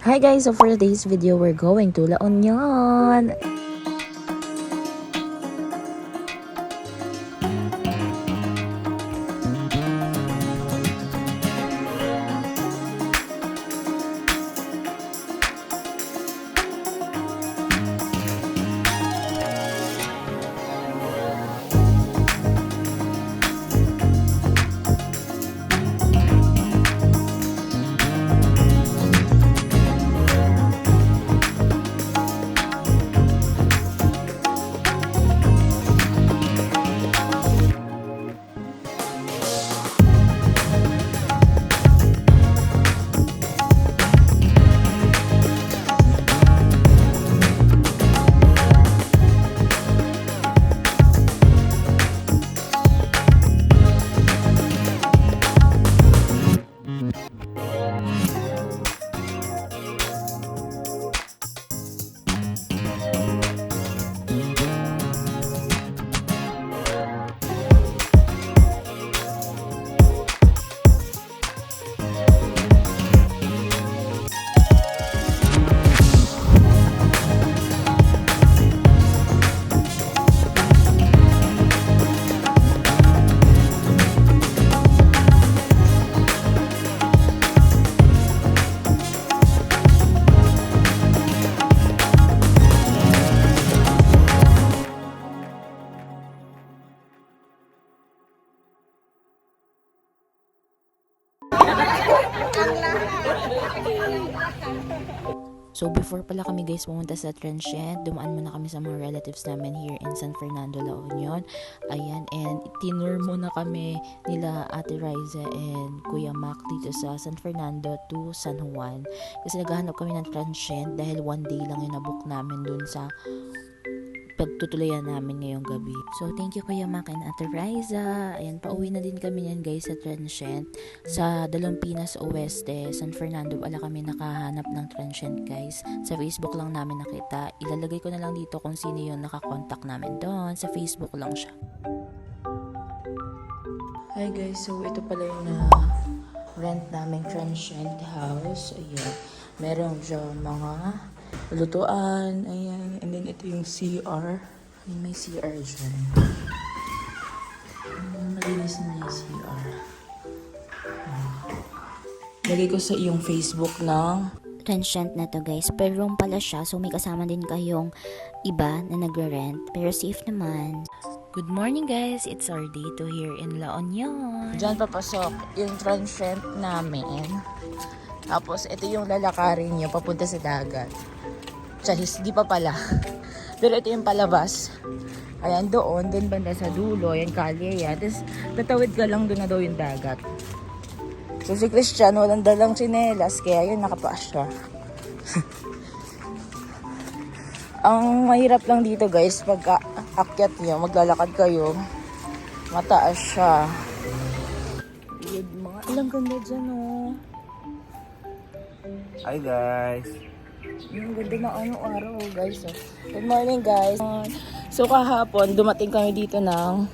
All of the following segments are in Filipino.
Hi guys, so for today's video, we're going to La Union. So before pala kami guys pumunta sa Transient, dumaan muna kami sa mga relatives namin here in San Fernando, La Union. Ayan, and tinur muna kami nila Ate Riza and Kuya Mac dito sa San Fernando to San Juan. Kasi naghahanap kami ng Transient dahil one day lang yung nabook namin dun sa pagtutulayan namin ngayong gabi. So, thank you Kuya Mac and Ate Riza. Ayan, pauwi na din kami yan guys sa Transient. Sa Dalompinas Oeste, San Fernando, wala kami nakahanap ng Transient guys. Sa Facebook lang namin nakita. Ilalagay ko na lang dito kung sino yung nakakontak namin doon. Sa Facebook lang siya. Hi guys, so ito pala yung rent namin Transient house. Ayan, meron dyan mga lutuan, ayan, and then ito yung CR. Ayan, may CR dyan. Malinis na yung CR. Lagay ko sa iyong Facebook ng Transient na to guys. Per room pala siya, so may kasama din kayong iba na nagre-rent, pero safe naman. Good morning guys, it's our day to here in La Union. Diyan papasok yung Transient namin. Tapos ito yung lalakarin nyo papunta sa dagat. Charis, di pa pala. Pero ito yung palabas. Ayan, doon banda sa dulo. Ayan, kalye yan. Tapos, tatawid ka lang doon na daw yung dagat. So, si Christian, walang dalang tsinelas. Kaya yun, nakapaas siya. Ang mahirap lang dito, guys, pag akyat nyo, maglalakad kayo, mataas siya. Ilang ganda dyan, oh. Hi guys! Yung ganda na araw guys. Oh. Good morning guys. So kahapon dumating kami dito ng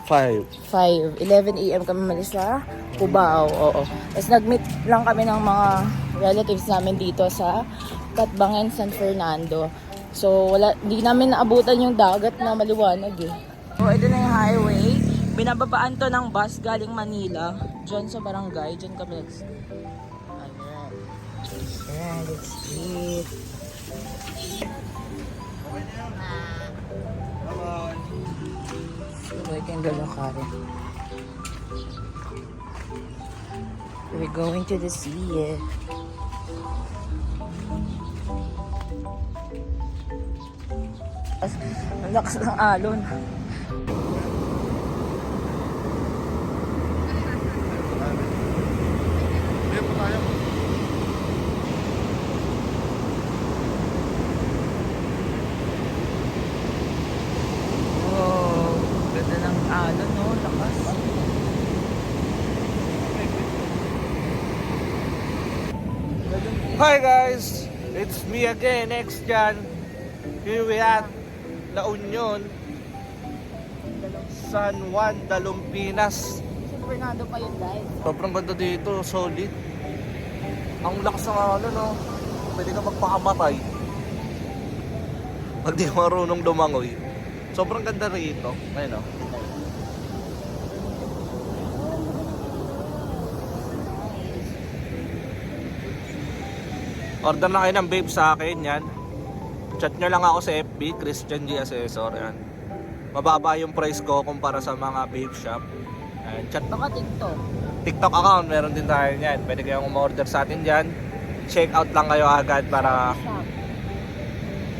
11 a.m. kami malis sa Cubao. Oo. Tapos nag-meet lang kami ng mga relatives namin dito sa Catbangen, San Fernando. So hindi namin naabutan yung dagat na maliwanag eh. So ito na yung highway. Binababaan to ng bus galing Manila. Diyan sa barangay. Diyan kami Ayan, let's eat. So, ito yung lalakarin. We're going to the sea. Ang lakas ng alon. Alon, no? Lakas. Hi guys! It's me again, X-Jan. Here we at La Union, San Juan, Dalompinas. San Fernando pa yun guys. Sobrang ganda dito, solid. Ang lakas ng ano, no? pwede ka magpakamatay. Pag di marunong lumangoy. Sobrang ganda rito. Ayun o. Order na kayo ng vape sa akin, yan. Chat nyo lang ako sa FB, Christian G. Assessor, yan. Mababa yung price ko kumpara sa mga vape shop. Ayan, chat. Baka TikTok. TikTok account, meron din tayo yan. Pwede kayong umorder sa atin dyan. Check out lang kayo agad para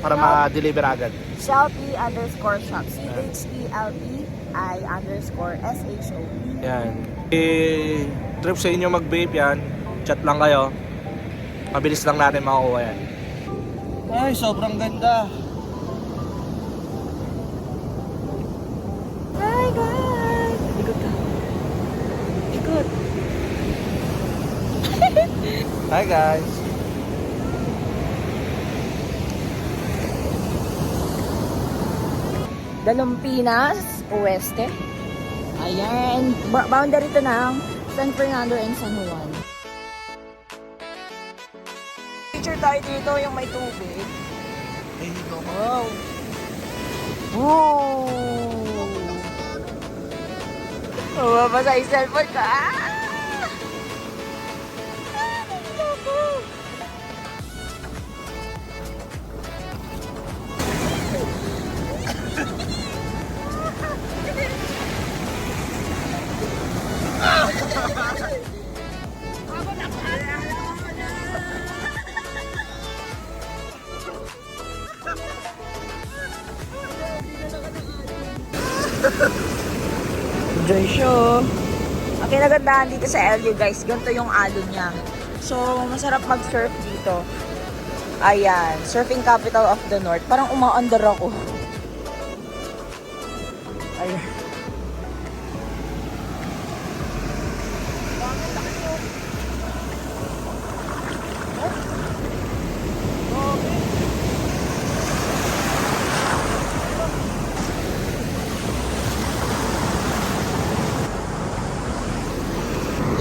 ma-deliver agad. Shelby_shop. CHELPI_SHOP. Yan. Trip sa inyo mag-vape yan. Chat lang kayo. Mabilis lang natin makukuha yan. Ay, sobrang ganda. Hi guys! Ikot ka. Ikot. Hi guys. Dalumpinas, Oeste. Ayan. Boundary to ng San Fernando and San Juan. Picture tayo dito yung may tubig. Ay, wow. Woo! Mababasa yung cellphone ka. Enjoy show. Ang kinagandahan dito sa LU guys, ganito yung alon niya. So, masarap mag-surf dito. Ayan, surfing capital of the North. Parang umaandar ako. Ayan.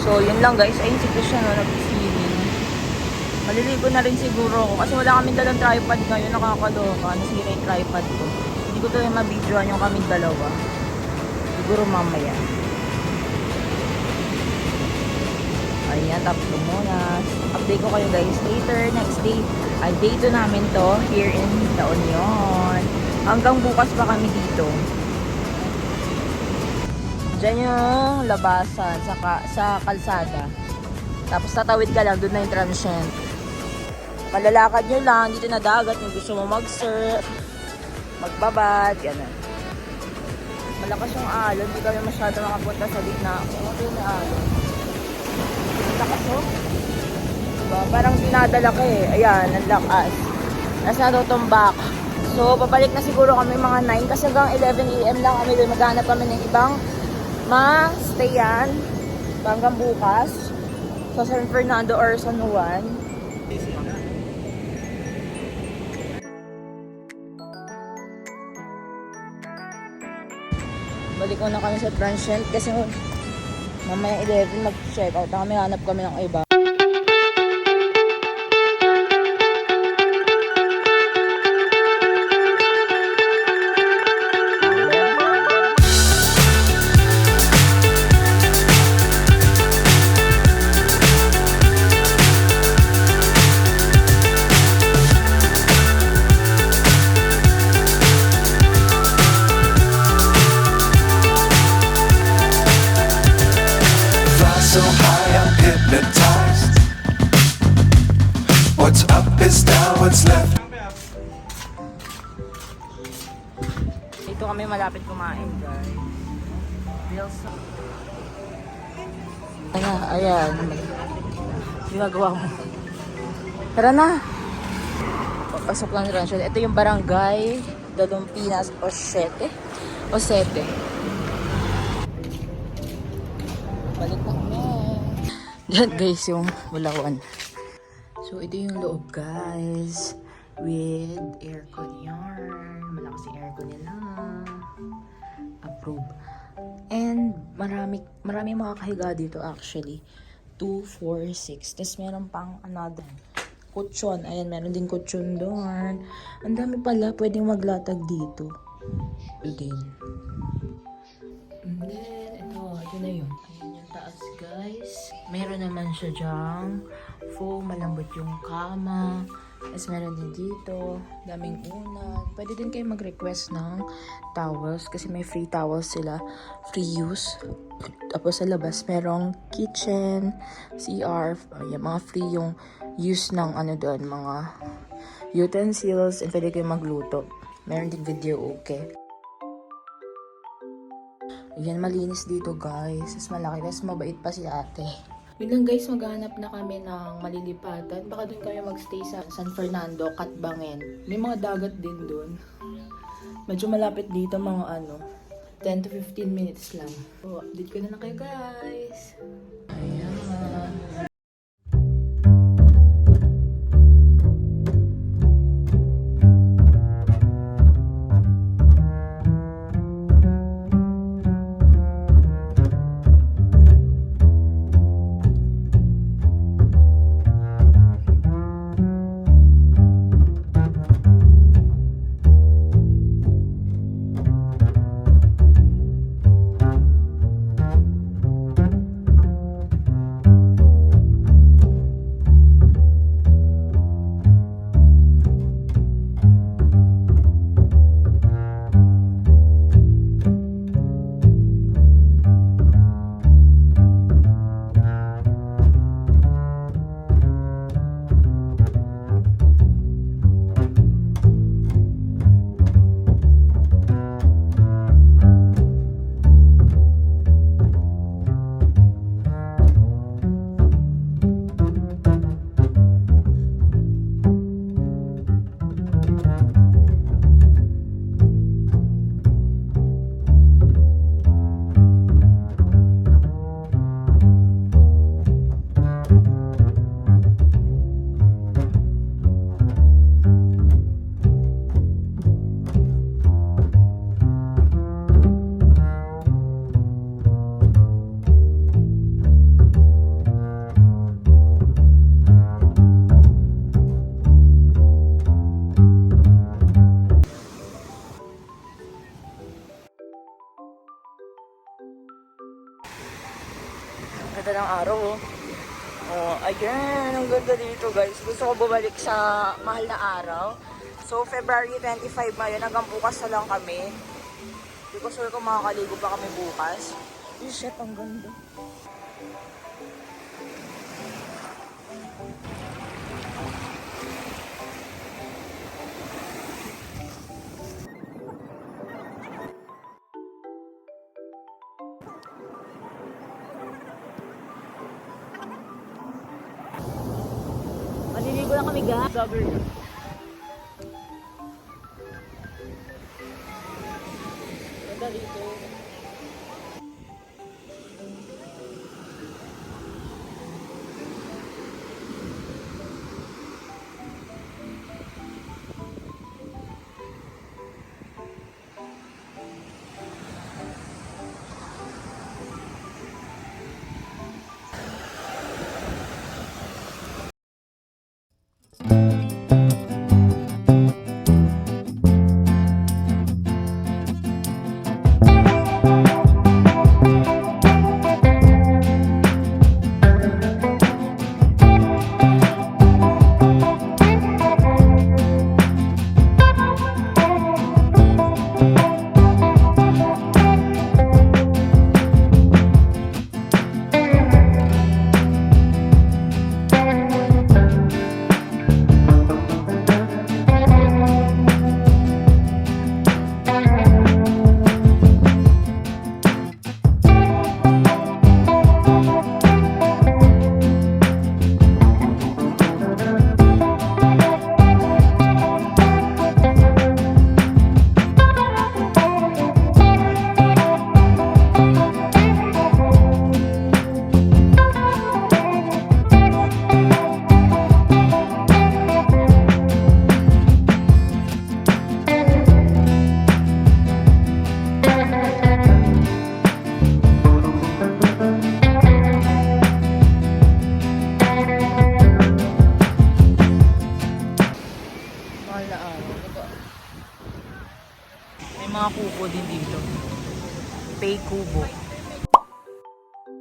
So, yun lang guys. Ayun si Christian nag-swimming. Maliligo na rin siguro ako. Kasi wala kaming dalang tripod ngayon. Nakakaloka. Nasira yung tripod ko. Hindi ko to yung mabidyoan yung kaming dalawa. Siguro mamaya. Ayan, tatlo muna. Update ko kayo guys later. Next day. Ay, day 2 namin to. Here in La Union. Hanggang bukas pa kami dito. Diyan yung labasan sa kalsada. Tapos tatawid ka lang, doon na yung transient. Kalalakad nyo lang, dito na dagat, kung gusto mo mag-surf, magbabad, gano'n. Malakas yung alon, hindi kami masyado makapunta sa gitna. Ano yung alon? Malakas oh. Diba? Parang dinadala ka eh. Ayan, ang lakas. Nasa natutumbak. So, babalik na siguro kami mga 9 kasi hanggang 11 AM lang kami doon. Maghanap kami ng ibang ma-stayan hanggang bukas sa San Fernando or San Juan. Balik na kami sa transient kasi mamaya 11 mag-check out na kami, hanap kami ng iba. So high, I'm hypnotized. What's up is down, what's left. Ito kami malapit kumain, guys. Ayan. Ginagawa mo. Tara na. Papasok lang rin siya. Ito yung barangay Dalumpinas Osete. Balik na kami. Yan guys yung Bulawan. So ito yung loob guys. With aircon yarn. Malakas yung aircon nila. Approve. And marami makakahiga dito actually. 2, 4, 6. Tapos meron pang another. kutsyon. Ayan, meron din kutsyon doon. Ang dami pala, pwedeng maglatag dito. Din. And then, ito na yun. Ayan yung taas, guys. Meron naman siya dyang foam, malambot yung kama. Tapos meron din dito, daming unan. Pwede din kayo mag-request ng towels kasi may free towels sila, free use. Tapos sa labas merong kitchen, CR, yung mga free yung use ng ano doon, mga utensils, and pwede kayo magluto. Meron din video, okay. Ayan, malinis dito guys. Tapos malaki, tapos mabait pa si ate. Yun lang guys, maghanap na kami ng malilipatan. Baka doon kami magstay sa San Fernando, Katbangen. May mga dagat din doon. Medyo malapit dito, mga 10 to 15 minutes lang. So, update ko na lang kayo guys. Ayan. Ganda ng araw, oh. Oh, ayan, ang ganda dito, guys. Gusto ko bumalik sa mahal na araw. So, February 25 ngayon, hanggang bukas na lang kami. Hindi ko sure kung makakaligo pa kami bukas. Oh, shit, ang ganda. Maliligo na kami, guys. Gagawin na. Ganda dito. Mahal na araw. May mga kubo din dito. Pay kubo.